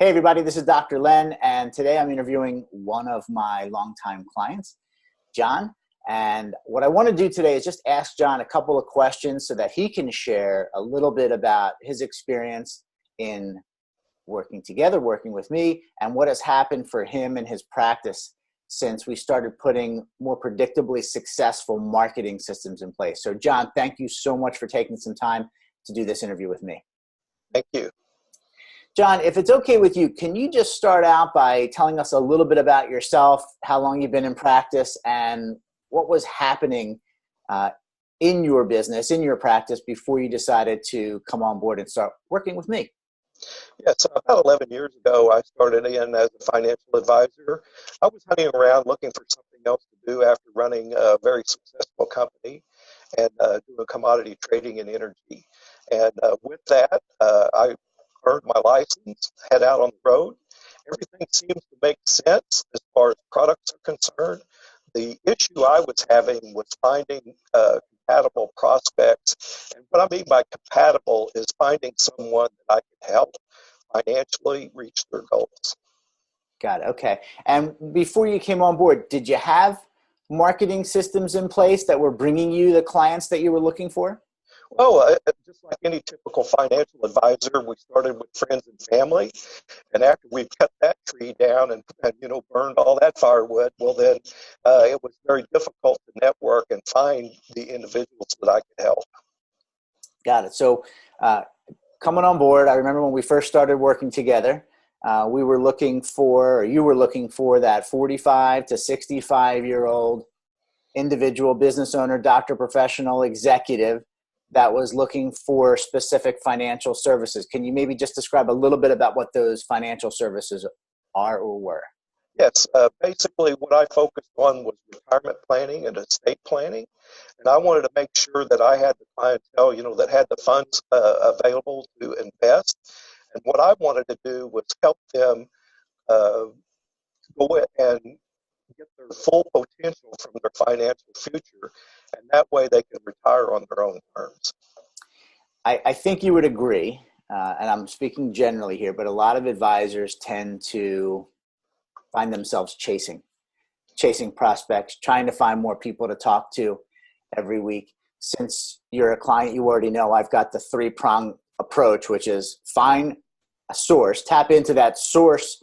Hey everybody, this is Dr. Len, and today I'm interviewing one of my longtime clients, John. And what I want to do today is just ask John a couple of questions so that he can share a little bit about his experience in working together, working with me, and what has happened for him and his practice since we started putting more predictably successful marketing systems in place. So John, thank you so much for taking some time to do this interview with me. Thank you. John, if it's okay with you, can you just start out by telling us a little bit about yourself, how long you've been in practice, and what was happening in your business, in your practice, before you decided to come on board and start working with me? Yeah, so about 11 years ago, I started in as a financial advisor. I was hunting around looking for something else to do after running a very successful company and doing commodity trading and energy. And with that, I earned my license, head out on the road. Everything seems to make sense as far as products are concerned. The issue I was having was finding compatible prospects. And what I mean by compatible is finding someone that I could help financially reach their goals. Got it. Okay. And before you came on board, did you have marketing systems in place that were bringing you the clients that you were looking for? Well, just like any typical financial advisor, we started with friends and family. And after we cut that tree down and burned all that firewood, well, then it was very difficult to network and find the individuals that I could help. Got it. So coming on board, I remember when we first started working together, we were looking for, or you were looking for that 45 to 65-year-old individual business owner, doctor, professional, executive that was looking for specific financial services. Can you maybe just describe a little bit about what those financial services are or were? Yes, basically what I focused on was retirement planning and estate planning. And I wanted to make sure that I had the clientele, that had the funds available to invest. And what I wanted to do was help them go and get their full potential from their financial future. And that way they can retire on their own terms. I think you would agree, and I'm speaking generally here, but a lot of advisors tend to find themselves chasing prospects, trying to find more people to talk to every week. Since you're a client, you already know I've got the three-prong approach, which is find a source, tap into that source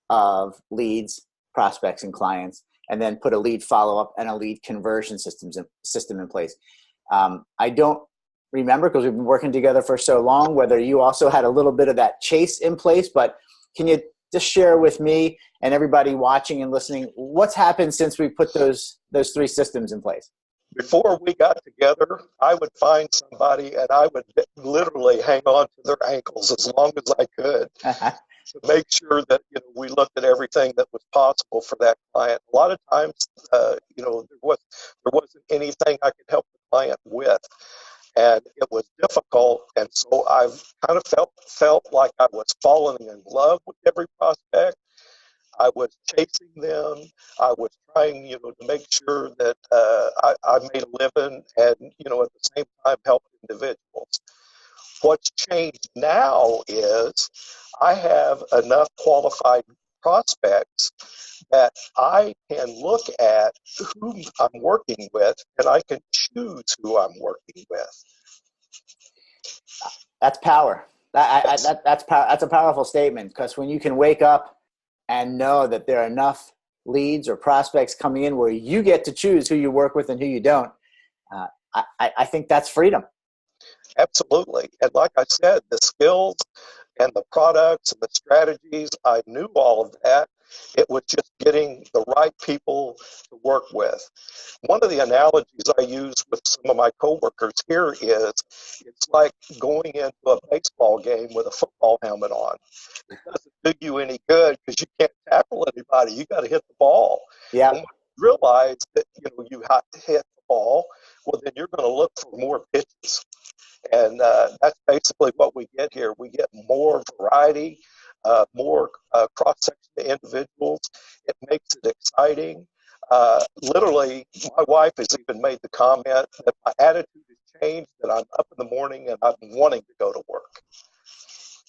of leads, prospects, and clients, and then put a lead follow-up and a lead conversion system in place. I don't remember, because we've been working together for so long, whether you also had a little bit of that chase in place, but can you just share with me and everybody watching and listening what's happened since we put those three systems in place? Before we got together, I would find somebody and I would literally hang on to their ankles as long as I could to make sure that we looked at everything that was possible for that client. A lot of times, there wasn't anything I could help the client with. And it was difficult, and so I kind of felt like I was falling in love with every prospect. I was chasing them. I was trying, to make sure that I made a living, and at the same time help individuals. What's changed now is I have enough qualified prospects that I can look at who I'm working with, and I can choose who I'm working with. That's power. That's power. That's a powerful statement, because when you can wake up and know that there are enough leads or prospects coming in where you get to choose who you work with and who you don't, I think that's freedom. Absolutely. And like I said, the skills and the products and the strategies, I knew all of that. It was just getting the right people to work with. One of the analogies I use with some of my coworkers here is it's like going into a baseball game with a football helmet on. It doesn't do you any good because you can't tackle anybody. You got to hit the ball. Yeah. And when you realize that you have to hit the ball, well, then you're going to look for more pitches. And that's basically what we get here. We get more variety, more cross-section of individuals. It makes it exciting. Literally, my wife has even made the comment that my attitude has changed, that I'm up in the morning and I'm wanting to go to work.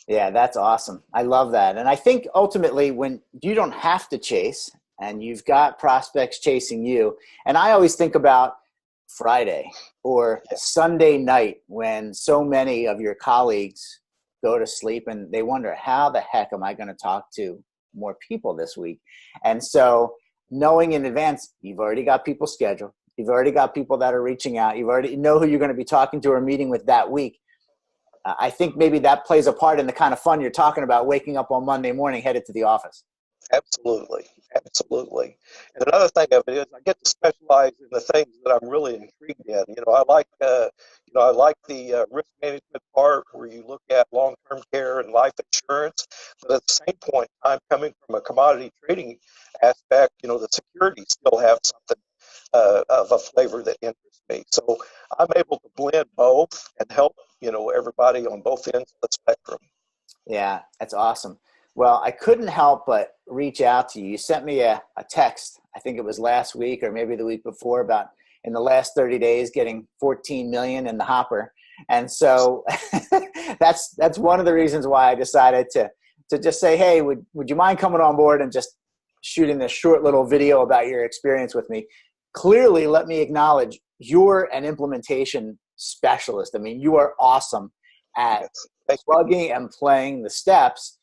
Yeah, that's awesome. I love that. And I think ultimately when you don't have to chase and you've got prospects chasing you, and I always think about Friday or Sunday night when so many of your colleagues go to sleep and they wonder, how the heck am I going to talk to more people this week? And so knowing in advance, you've already got people scheduled. You've already got people that are reaching out. You already know who you're going to be talking to or meeting with that week. I think maybe that plays a part in the kind of fun you're talking about, waking up on Monday morning, headed to the office. Absolutely, absolutely. And another thing of it is, I get to specialize in the things that I'm really intrigued in. I like the risk management part where you look at long-term care and life insurance. But at the same point in time, coming from a commodity trading aspect, the securities still have something of a flavor that interests me. So I'm able to blend both and help, everybody on both ends of the spectrum. Yeah, that's awesome. Well, I couldn't help but reach out to you. You sent me a text, I think it was last week or maybe the week before, about in the last 30 days getting 14 million in the hopper. And so that's one of the reasons why I decided to just say, hey, would you mind coming on board and just shooting this short little video about your experience with me? Clearly, let me acknowledge you're an implementation specialist. I mean, you are awesome at plugging and playing the steps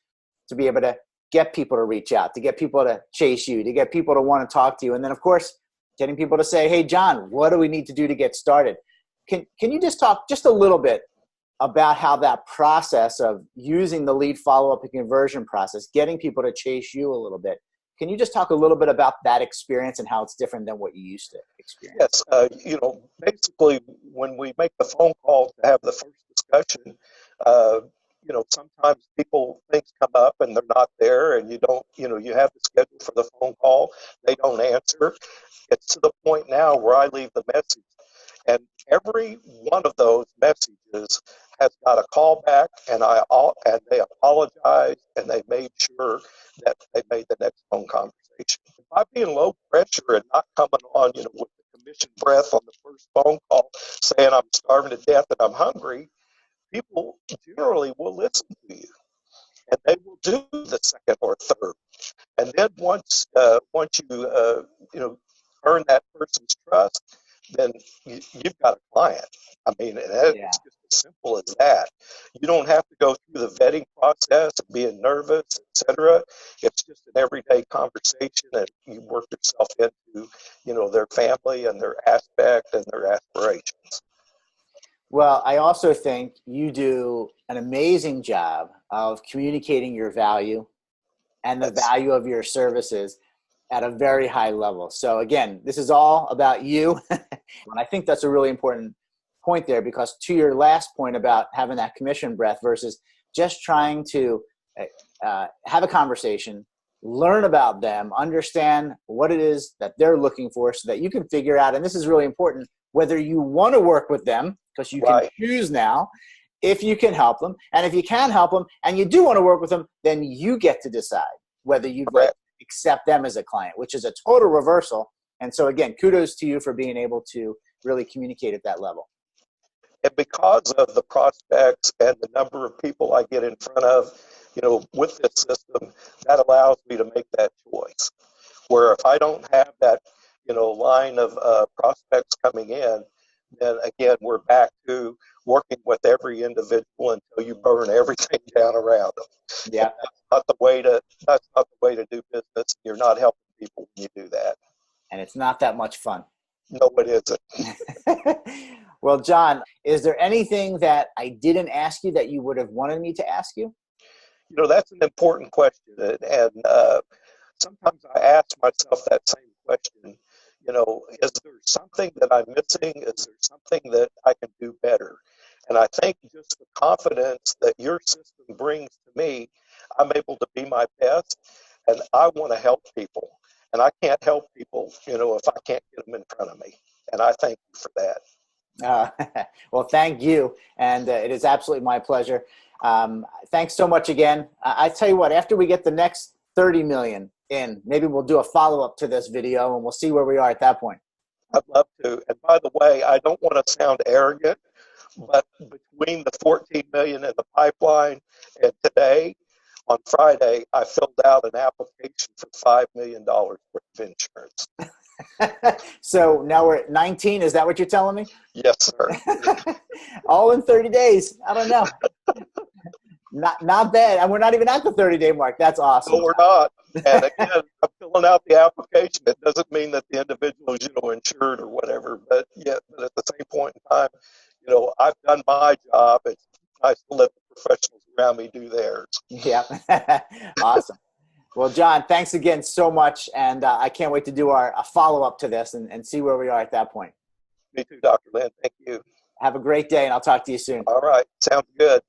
to be able to get people to reach out, to get people to chase you, to get people to want to talk to you. And then, of course, getting people to say, hey, John, what do we need to do to get started? Can you just talk just a little bit about how that process of using the lead follow-up and conversion process, getting people to chase you a little bit, can you just talk a little bit about that experience and how it's different than what you used to experience? Yes, basically, when we make the phone call to have the first discussion, uh, sometimes things come up and they're not there, and you have the schedule for the phone call, they don't answer. It's to the point now where I leave the message, and every one of those messages has got a call back, and they apologize, and they made sure that they made the next phone conversation. By being low pressure and not coming on, with the commission breath on the first phone call, saying I'm starving to death and I'm hungry, people generally will listen to you, and they will do the second or third. And then once you earn that person's trust, then you've got a client. I mean, it's just as simple as that. You don't have to go through the vetting process of being nervous, etc. It's just an everyday conversation, and you work yourself into, their family and their aspect and their aspirations. Well, I also think you do an amazing job of communicating your value and the value of your services at a very high level. So again, this is all about you. And I think that's a really important point there, because to your last point about having that commission breath versus just trying to have a conversation, learn about them, understand what it is that they're looking for so that you can figure out, and this is really important, whether you want to work with them, because you can choose now, if you can help them. And if you can help them and you do want to work with them, then you get to decide whether you'd like to accept them as a client, which is a total reversal. And so again, kudos to you for being able to really communicate at that level. And because of the prospects and the number of people I get in front of, with this system, that allows me to make that choice. Where if I don't have that, line of prospects coming in, then again, we're back to working with every individual until you burn everything down around them. Yeah. That's not the way to do business. You're not helping people when you do that. And it's not that much fun. No, it isn't. Well, John, is there anything that I didn't ask you that you would have wanted me to ask you? That's an important question. And sometimes I ask myself that same question. Is there something that I'm missing? Is there something that I can do better? And I think just the confidence that your system brings to me, I'm able to be my best, and I want to help people. And I can't help people, if I can't get them in front of me. And I thank you for that. Well, thank you. And it is absolutely my pleasure. Thanks so much again. I tell you what, after we get the next 30 million in, maybe we'll do a follow-up to this video and we'll see where we are at that point. I'd love to. And by the way, I don't want to sound arrogant, But between the 14 million in the pipeline and today, on Friday, I filled out an application for $5 million worth of insurance. So now we're at 19. Is that what you're telling me? Yes, sir. All in 30 days. I don't know. Not bad. And we're not even at the 30-day mark. That's awesome. No, we're not. And again, I'm filling out the application. It doesn't mean that the individual is, insured or whatever. But at the same point in time, I've done my job. It's nice to let the professionals around me do theirs. Yeah. Awesome. Well, John, thanks again so much. And I can't wait to do a follow-up to this and see where we are at that point. Me too, Dr. Len. Thank you. Have a great day, and I'll talk to you soon. All right. Sounds good.